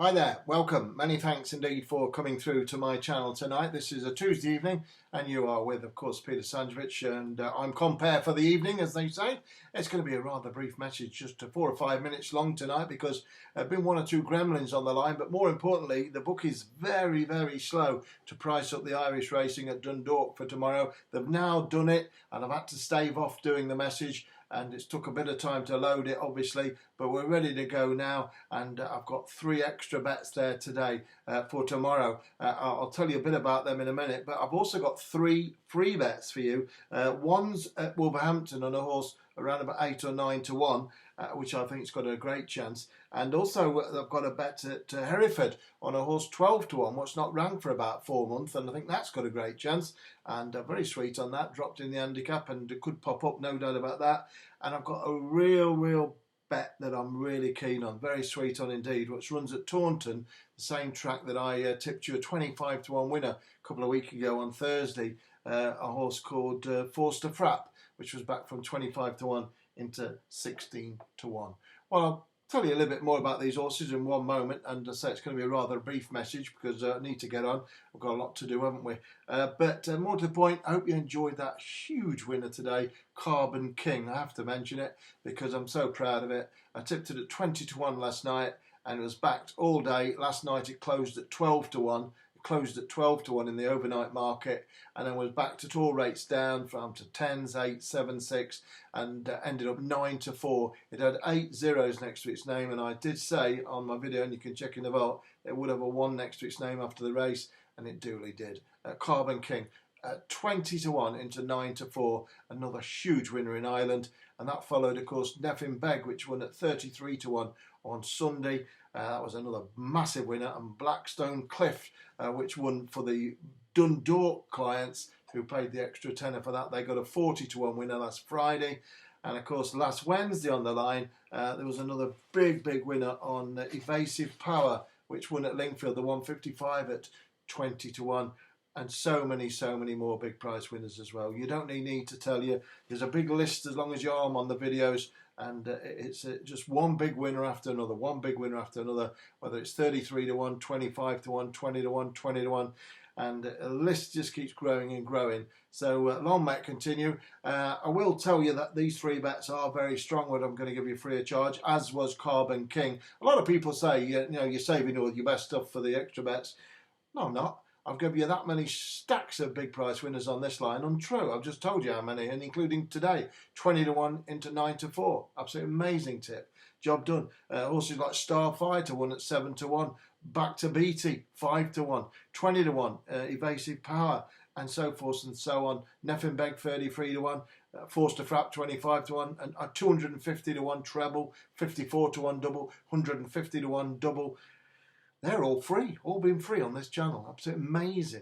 Hi there, welcome. Many thanks indeed for coming through to my channel tonight. This is a Tuesday evening and you are with, of course, Peter Sanjevich, and I'm compare for the evening, as they say. It's going to be a rather brief message, just 4 or 5 minutes long tonight, because there have been 1 or 2 gremlins on the line, but more importantly, the book is very, very slow to price up the Irish racing at Dundalk for tomorrow. They've now done it, and I've had to stave off doing the message, and it's took a bit of time to load it, obviously, but we're ready to go now, and I've got 3 extra bets there today for tomorrow. I'll tell you a bit about them in a minute, but I've also got 3 free bets for you. One's at Wolverhampton on a horse around about 8 or 9 to 1, which I think's got a great chance. And also I've got a bet at Hereford on a horse 12 to 1, what's not ranked for about 4 months, and I think that's got a great chance. And very sweet on that, dropped in the handicap, and it could pop up, no doubt about that. And I've got a real bet that I'm really keen on, very sweet on indeed, which runs at Taunton, the same track that I tipped you a 25 to 1 winner a couple of weeks ago on Thursday, a horse called FRAP, which was back from 25 to 1 into 16 to 1. Well, I'll tell you a little bit more about these horses in one moment, and I say it's going to be a rather brief message because I need to get on. We've got a lot to do, haven't we? But more to the point, I hope you enjoyed that huge winner today, Carbon King. I have to mention it because I'm so proud of it. I tipped it at 20 to 1 last night, and it was backed all day. Last night it closed at 12 to 1. Closed at 12 to 1 in the overnight market, and then was backed at all rates down from to 10s, 8, 7, 6, and ended up 9 to 4. It had 8 zeros next to its name, and I did say on my video, and you can check in the vault, it would have a 1 next to its name after the race, and it duly did. Carbon King, 20 to 1 into 9 to 4, another huge winner in Ireland. And that followed, of course, NEPHIN, which won at 33 to 1 on Sunday. That was another massive winner. And Blackstone Cliff, which won for the Dundalk clients who paid the extra tenner for that. They got a 40 to 1 winner last Friday. And of course, last Wednesday on the line, there was another big winner on Evasive Power, which won at Lingfield, the 155 at 20 to 1. And so many more big prize winners as well. You don't need to tell you. There's a big list as long as your arm on the videos, and it's just one big winner after another, one big winner after another, whether it's 33 to 1, 25 to 1, 20 to 1, 20 to 1, and the list just keeps growing and growing. So long may it continue. I will tell you that these 3 bets are very strong, what I'm going to give you free of charge, as was Carbon King. A lot of people say, you know, you're saving all your best stuff for the extra bets. No, I'm not. I've given you that many stacks of big price winners on this line. Untrue. I've just told you how many, and including today, 20 to 1 into 9 to 4. Absolutely amazing tip. Job done. Horses like Starfighter won at 7 to 1. Back to BEATTIE, 5 to 1. 20 to 1. Evasive Power, and so forth and so on. NEPHIN, 33 to 1. FRAP, 25 to 1. And 250 to 1 treble. 54 to 1 double. 150 to 1 double. They're all free, all been free on this channel. Absolutely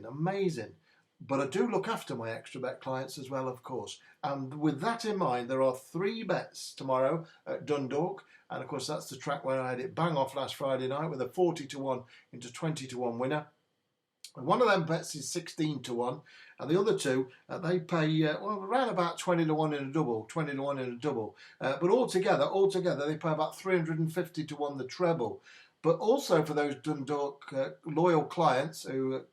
amazing. But I do look after my extra bet clients as well, of course. And with that in mind, there are 3 bets tomorrow at Dundalk. And of course, that's the track where I had it bang off last Friday night with a 40 to 1 into 20 to 1 winner. And one of them bets is 16 to 1. And the other 2, they pay well, around about 20 to 1 in a double, 20 to 1 in a double. But altogether, they pay about 350 to 1 the treble. But also for those Dundalk loyal clients who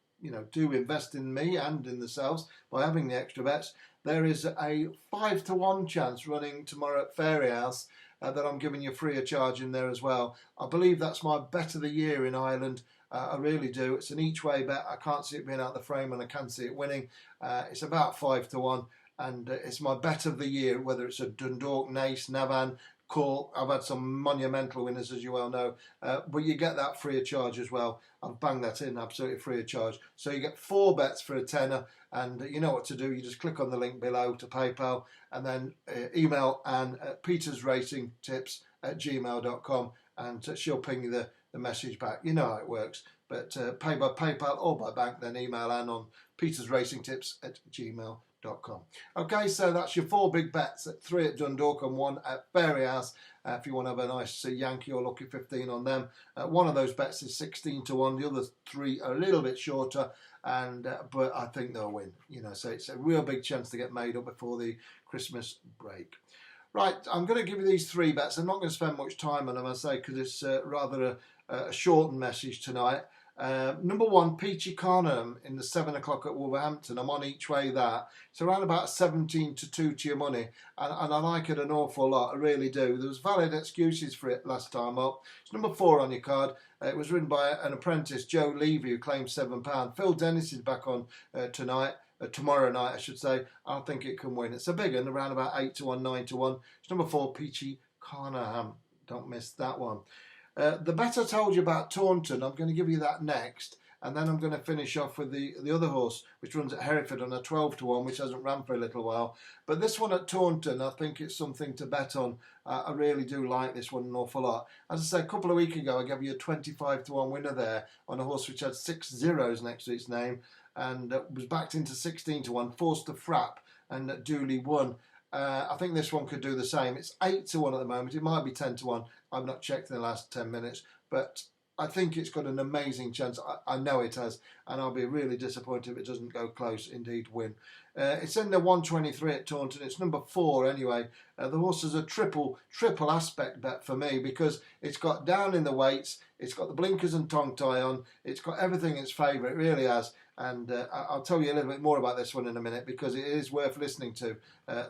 do invest in me and in themselves by having the extra bets, there is a 5 to 1 chance running tomorrow at Fairyhouse that I'm giving you free of charge in there as well. I believe that's my bet of the year in Ireland. I really do. It's an each way bet. I can't see it being out the frame, and I can see it winning. It's about 5 to 1, and it's my bet of the year, whether it's a Dundalk, Naas, Navan, Call. I've had some monumental winners, as you well know, but you get that free of charge as well. I've banged that in absolutely free of charge. So you get 4 bets for a tenner, and you know what to do. You just click on the link below to PayPal, and then email Anne at petersracingtips@gmail.com, and she'll ping you the message back. You know how it works. But pay by PayPal or by bank, then email Anne on petersracingtips@gmail.com. Okay, so that's your 4 big bets, 3 at Dundalk and 1 at Fairyhouse. If you want to have a nice Yankee or Lucky 15 on them. One of those bets is 16 to 1. The other 3 are a little bit shorter, and but I think they'll win. So it's a real big chance to get made up before the Christmas break. Right, I'm going to give you these 3 bets. I'm not going to spend much time on them, I say, because it's rather a shortened message tonight. Number 1, Peachy Carnham in the 7 o'clock at Wolverhampton. I'm on each way that. It's around about 17-2 to your money, and I like it an awful lot. I really do. There was valid excuses for it last time up. It's number 4 on your card. It was ridden by an apprentice, Joe Levy, who claimed £7. Phil Dennis is back on tomorrow night, I should say. I think it can win. It's a big one, around about 8-1, 9-1. It's number 4, Peachy Carnham. Don't miss that one. The bet I told you about Taunton, I'm going to give you that next, and then I'm going to finish off with the other horse, which runs at Hereford on a 12-1, which hasn't run for a little while. But this one at Taunton, I think it's something to bet on. I really do like this one an awful lot. As I said, a couple of weeks ago, I gave you a 25-1 winner there on a horse which had 6 zeros next to its name, and was backed into 16-1, forced the FRAP, and duly won. I think this one could do the same. It's 8-1 at the moment. It might be 10-1. I've not checked in the last 10 minutes, but I think it's got an amazing chance. I know it has, and I'll be really disappointed if it doesn't go close, indeed win. It's in the 123 at Taunton. It's number 4 anyway. The horse is a triple aspect bet for me, because it's got down in the weights, it's got the blinkers and tongue tie on, it's got everything in its favour, it really has. And I'll tell you a little bit more about this one in a minute, because it is worth listening to,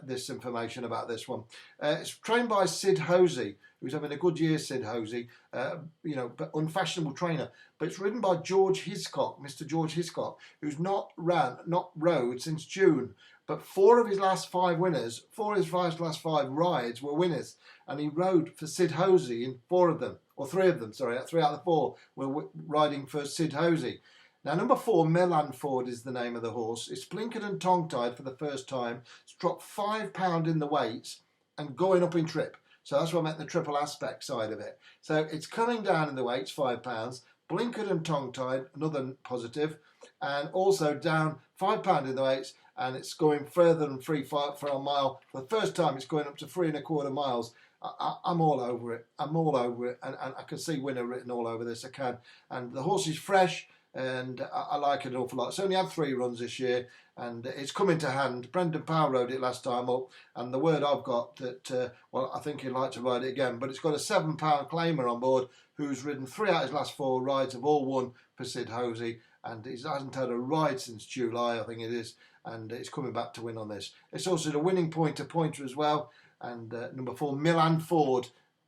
this information about this one. It's trained by Sid Hosey, who's having a good year, Sid Hosey, but unfashionable trainer. But it's ridden by George Hiscock, Mr. George Hiscock, who's not rode since June. But 4 of his last 5 winners, 4 of his last 5 rides were winners. And he rode for Sid Hosey in 4 of them, or 3 of them, sorry, 3 out of the 4 were riding for Sid Hosey. Now, number 4, MERLIN is the name of the horse. It's blinkered and tongue-tied for the first time. It's dropped £5 in the weights and going up in trip. So that's what I meant, the triple aspect side of it. So it's coming down in the weights, £5, blinkered and tongue-tied, another positive, and also down £5 in the weights, and it's going further than 3 for a mile. For the first time, it's going up to 3¼ miles. I'm all over it. I'm all over it, and I can see winner written all over this. I can. And the horse is fresh, and I like it an awful lot. It's only had 3 runs this year, and it's coming to hand. Brendan Powell rode it last time up, and the word I've got that, well, I think he'd like to ride it again, but it's got a £7 claimer on board who's ridden 3 out of his last 4 rides, have all won for Sid Hosey, and he hasn't had a ride since July, I think it is, and it's coming back to win on this. It's also the winning pointer as well, and number 4, MERLIN.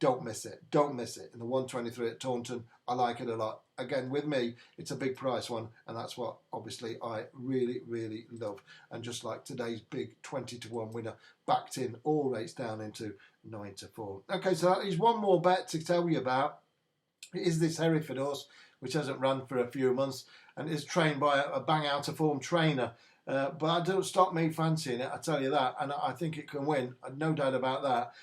Don't miss it. Don't miss it. In the 123 at Taunton, I like it a lot. Again, with me, it's a big price one, and that's what, obviously, I really, really love. And just like today's big 20-1 winner, backed in, all rates down into 9-4. Okay, so that is one more bet to tell you about. It is this Hereford horse, which hasn't run for a few months, and is trained by a bang out of form trainer. But that don't stop me fancying it, I tell you that, and I think it can win, no doubt about that.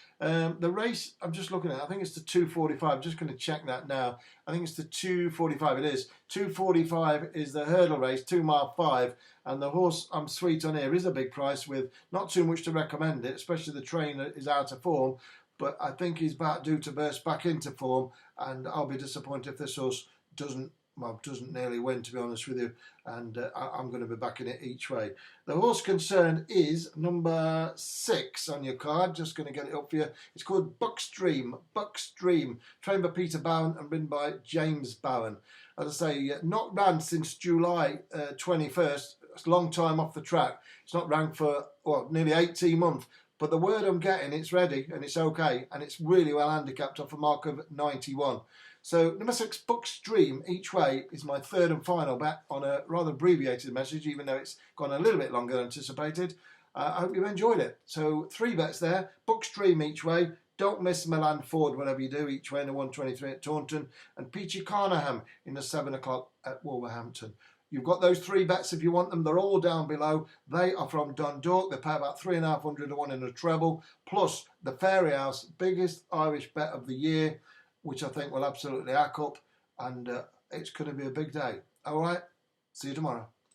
The race, I'm just looking at it, I think it's the 2:45, I'm just going to check that now. I think it's the 2:45, it is. 2:45 is the hurdle race, 2 mile 5, and the horse I'm sweet on here is a big price with not too much to recommend it, especially the trainer is out of form, but I think he's about due to burst back into form, and I'll be disappointed if this horse doesn't nearly win, to be honest with you, and I'm going to be backing it each way. The horse concerned is number 6 on your card. Just going to get it up for you. It's called Buckstream, trained by Peter Bowen and ridden by James Bowen. As I say, not ran since July 21st. It's a long time off the track. It's not ran for nearly 18 months. But the word I'm getting, it's ready and it's okay, and it's really well handicapped off a mark of 91. So number 6, Buckstream, each way, is my 3rd and final bet on a rather abbreviated message, even though it's gone a little bit longer than anticipated. I hope you enjoyed it. So 3 bets there, Buckstream each way. Don't miss MERLIN, whatever you do, each way in the 123 at Taunton, and Peachy Carneham in the 7 o'clock at Wolverhampton. You've got those 3 bets if you want them. They're all down below. They are from Dundalk. They pay about 350 to 1 in a treble, plus the Fairy House, biggest Irish bet of the year, which I think will absolutely hack up, and it's going to be a big day. All right, see you tomorrow.